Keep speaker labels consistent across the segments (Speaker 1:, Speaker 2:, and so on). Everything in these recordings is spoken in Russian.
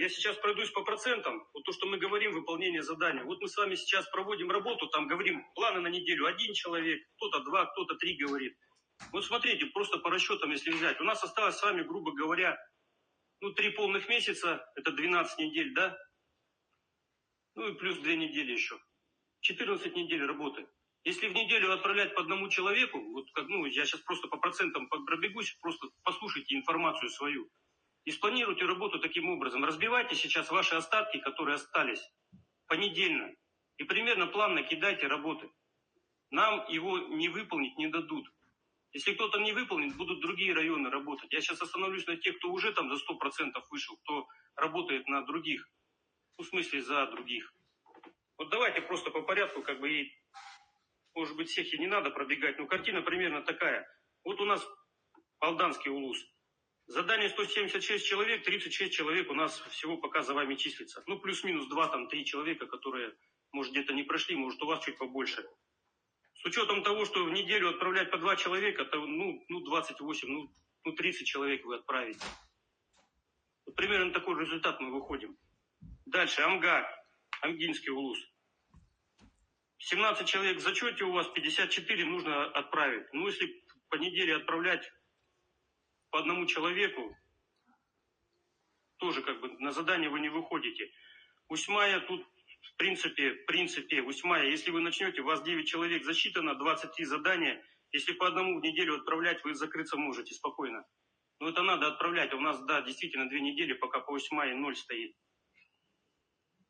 Speaker 1: я сейчас пройдусь по процентам. Вот то, что мы говорим, выполнение задания. Вот мы с вами сейчас проводим работу, там говорим планы на неделю. 1 человек, кто-то 2, кто-то 3 говорит. Вот смотрите, просто по расчетам, если взять. У нас осталось с вами, грубо говоря, 3 полных месяца, это 12 недель, да? Ну и плюс 2 недели еще. 14 недель работы. Если в неделю отправлять по 1 человеку, вот как, я сейчас просто по процентам пробегусь, просто послушайте информацию свою. И спланируйте работу таким образом. Разбивайте сейчас ваши остатки, которые остались, понедельно. И примерно плавно кидайте работы. Нам его не выполнить не дадут. Если кто-то не выполнит, будут другие районы работать. Я сейчас остановлюсь на тех, кто уже там за 100% вышел, кто работает на других. В смысле, за других. Вот давайте просто по порядку, и, может быть, всех и не надо пробегать, но картина примерно такая. Вот у нас Алданский улус. Задание 176 человек, 36 человек у нас всего пока за вами числится. Плюс-минус 2-3 человека, которые, может, где-то не прошли, может, у вас чуть побольше. С учетом того, что в неделю отправлять по 2 человека, то, 28, 30 человек вы отправите. Вот примерно такой результат мы выходим. Дальше, Амга, Амгинский улус. 17 человек в зачете у вас, 54 нужно отправить. Если по неделе отправлять по 1 человеку, тоже на задание вы не выходите. Усьмая тут, в принципе, Усьмая, если вы начнете, у вас 9 человек засчитано, 23 задания. Если по 1 в неделю отправлять, вы закрыться можете спокойно. Но это надо отправлять. У нас, да, действительно 2 недели, пока по Усьмае 0 стоит.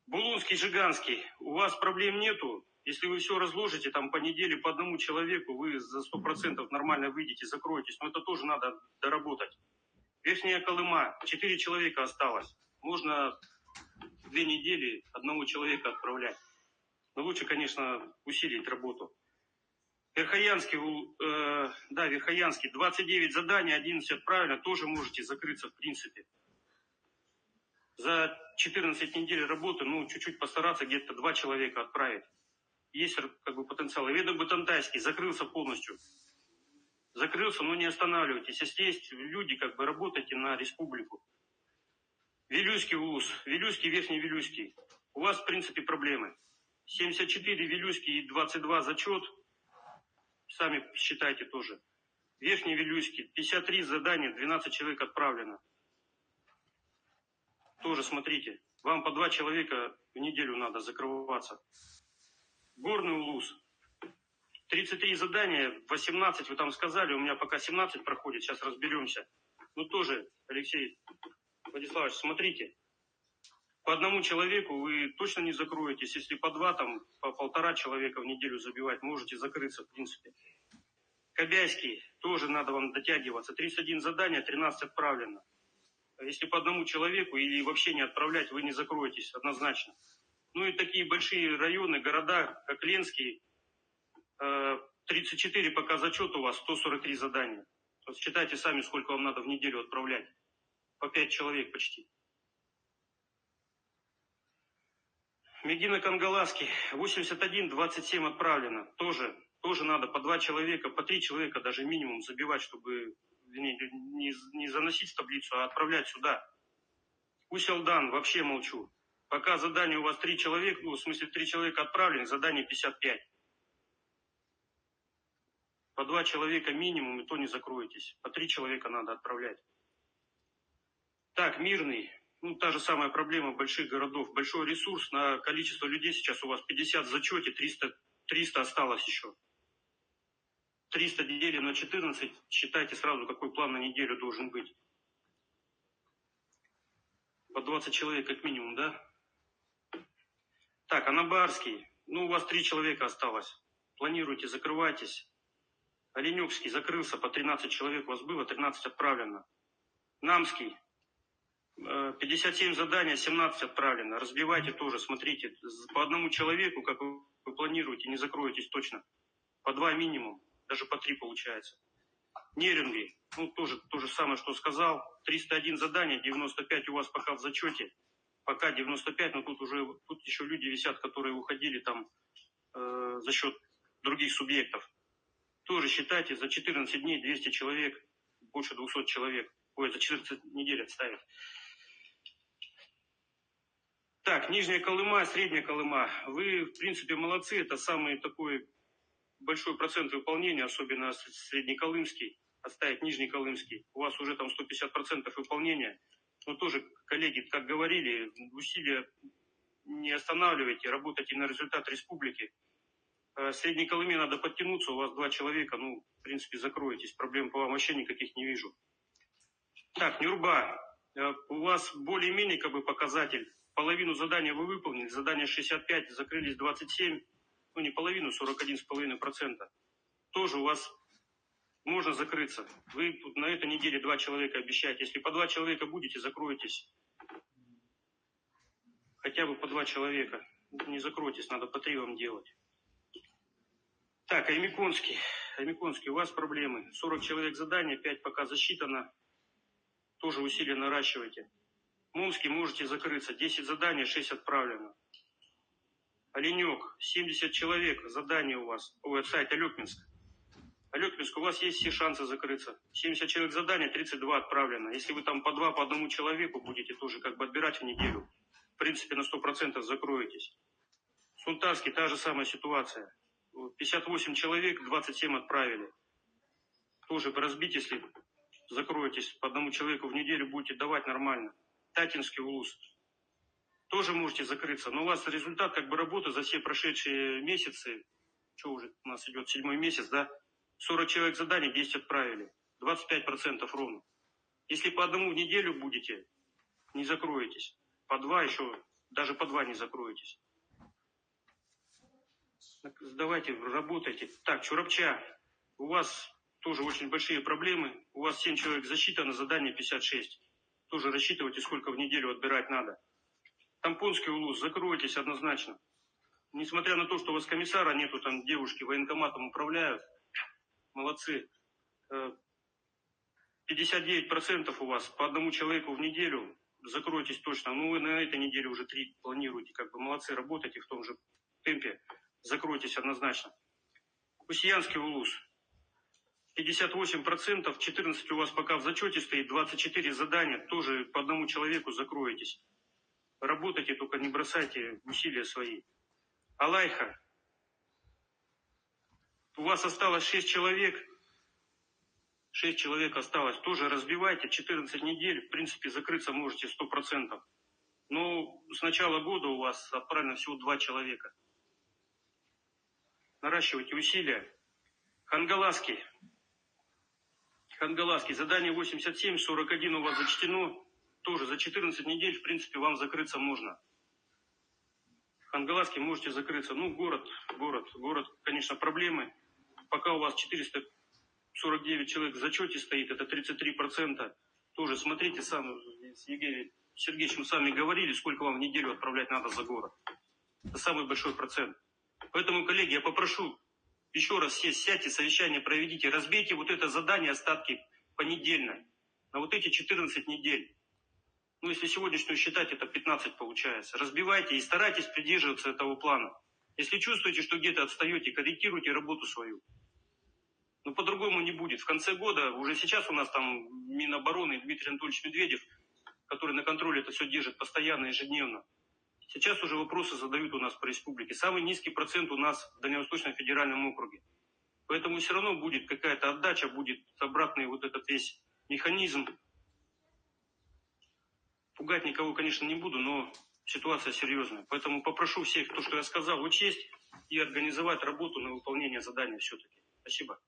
Speaker 1: Булунский, Жиганский, у вас проблем нету. Если вы все разложите, там по неделе по 1 человеку, вы за 100% нормально выйдете, закроетесь. Но это тоже надо доработать. Верхняя Колыма, 4 человека осталось. Можно 2 недели 1 человека отправлять. Но лучше, конечно, усилить работу. Верхоянский, Верхоянский, 29 заданий, 11 отправлено. Тоже можете закрыться, в принципе. За 14 недель работы, чуть-чуть постараться, где-то 2 человека отправить. Есть потенциал. Ведо-Батантайский закрылся полностью. Закрылся, но не останавливайтесь. Если есть люди, работайте на республику. Вилюйский улус. Вилюйский, Верхний Вилюйский. У вас, в принципе, проблемы. 74 Вилюйский и 22 зачет. Сами считайте тоже. Верхний Вилюйский. 53 задания, 12 человек отправлено. Тоже смотрите. Вам по 2 человека в неделю надо закрываться. Горный улус. 33 задания, 18 вы там сказали, у меня пока 17 проходит, сейчас разберемся. Тоже, Алексей Владиславович, смотрите. По 1 человеку вы точно не закроетесь, если по 2, по 1,5 человека в неделю забивать, можете закрыться, в принципе. Кобяйский, тоже надо вам дотягиваться. 31 задание, 13 отправлено. Если по 1 человеку или вообще не отправлять, вы не закроетесь однозначно. И такие большие районы, города, как Ленский, 34 пока зачет у вас, 143 задания. Вот считайте сами, сколько вам надо в неделю отправлять. По 5 человек почти. Медино-Кангалаский, 81, 27 отправлено. Тоже надо по 2 человека, по 3 человека даже минимум забивать, чтобы не заносить в таблицу, а отправлять сюда. Усть-Алдан, вообще молчу. Пока задание у вас 3 человека, 3 человека отправлены, задание 55. По 2 человека минимум, и то не закроетесь. По 3 человека надо отправлять. Так, Мирный. Та же самая проблема больших городов. Большой ресурс на количество людей сейчас у вас 50 в зачете, 300 осталось еще. 300 делим на 14, считайте сразу, какой план на неделю должен быть. По 20 человек как минимум, да? Так, Анабарский. У вас 3 человека осталось. Планируйте, закрывайтесь. Оленёвский закрылся, по 13 человек у вас было, 13 отправлено. Намский. 57 заданий, 17 отправлено. Разбивайте тоже, смотрите. По 1 человеку, как вы планируете, не закроетесь точно. По 2 минимум, даже по 3 получается. Неринги. Тоже то же самое, что сказал. 301 задание, 95 у вас пока в зачете. Пока 95, но тут еще люди висят, которые уходили там за счет других субъектов. Тоже считайте, за 14 дней 200 человек, больше 200 человек. За 14 недель отставить. Так, Нижняя Колыма, Средняя Колыма. Вы, в принципе, молодцы. Это самый такой большой процент выполнения, особенно Среднеколымский. Оставить Нижний Колымский. У вас уже там 150% выполнения. Но тоже, коллеги, как говорили, усилия не останавливайте, работайте на результат республики. Средней Колыме надо подтянуться, у вас 2 человека, ну, в принципе, закроетесь. Проблем по вам вообще никаких не вижу. Так, Нюрба, у вас более-менее как бы показатель. Половину задания вы выполнили, задание 65, закрылись 27, ну не половину, 41,5%. Тоже у вас можно закрыться. Вы тут на этой неделе 2 человека обещаете. Если по 2 человека будете, закроетесь. Хотя бы по 2 человека. Не закройтесь, надо по 3 вам делать. Так, Аймиконский. Аймиконский, у вас проблемы. 40 человек задания, 5 пока засчитано. Тоже усилия наращивайте. Мумский можете закрыться. 10 заданий, 6 отправлено. Оленек, 70 человек, задание у вас. Ой, сайт Алекминск. Алекминск, у вас есть все шансы закрыться. 70 человек задания, 32 отправлено. Если вы там по 2, по 1 человеку будете тоже как бы отбирать в неделю, в принципе на 100% закроетесь. Сунтарский, та же самая ситуация. 58 человек, 27 отправили. Тоже разбить, если закроетесь по 1 человеку в неделю, будете давать нормально. Татинский улус. Тоже можете закрыться. Но у вас результат как бы работы за все прошедшие месяцы. Что уже у нас идет 7-й месяц, да? 40 человек заданий, 10 отправили. 25% ровно. Если по 1 в неделю будете, не закроетесь. По 2 еще, даже по 2 не закроетесь. Давайте, работайте. Так, Чурапча, у вас тоже очень большие проблемы. У вас 7 человек засчитано, задание 56. Тоже рассчитывайте, сколько в неделю отбирать надо. Тампонский улус, закройтесь однозначно. Несмотря на то, что у вас комиссара нету, там девушки военкоматом управляют. Молодцы. 59% у вас по 1 человеку в неделю. Закройтесь точно. Ну, вы на этой неделе уже 3 планируете. Как бы молодцы, работайте в том же темпе. Закройтесь однозначно. Кусьянский улус. 58%, 14 у вас пока в зачете стоит, 24 задания. Тоже по 1 человеку закроетесь. Работайте, только не бросайте усилия свои. Алайха. У вас осталось 6 человек. 6 человек осталось. Тоже разбивайте. 14 недель. В принципе, закрыться можете 100%. Но с начала года у вас отправлено всего 2 человека. Наращивайте усилия. Хангалаский. Хангалаский. Задание 87, 41 у вас зачтено. Тоже за 14 недель, в принципе, вам закрыться можно. Хангалаский можете закрыться. Ну, город, конечно, проблемы. Пока у вас 449 человек в зачете стоит, это 33%. Тоже смотрите, сам с Евгением Сергеевичем сами говорили, сколько вам в неделю отправлять надо за город. Это самый большой процент. Поэтому, коллеги, я попрошу еще раз сядьте, совещание проведите, разбейте вот это задание, остатки понедельно, на вот эти 14 недель. Ну, если сегодняшнюю считать, это 15 получается. Разбивайте и старайтесь придерживаться этого плана. Если чувствуете, что где-то отстаете, корректируйте работу свою. Но по-другому не будет. В конце года, уже сейчас у нас там Минобороны Дмитрий Анатольевич Медведев, который на контроле это все держит постоянно, ежедневно. Сейчас уже вопросы задают у нас по республике. Самый низкий процент у нас в Дальневосточном федеральном округе. Поэтому все равно будет какая-то отдача, будет обратный вот этот весь механизм. Пугать никого, конечно, не буду, но ситуация серьезная. Поэтому попрошу всех, то, что я сказал, учесть и организовать работу на выполнение задания все-таки. Спасибо.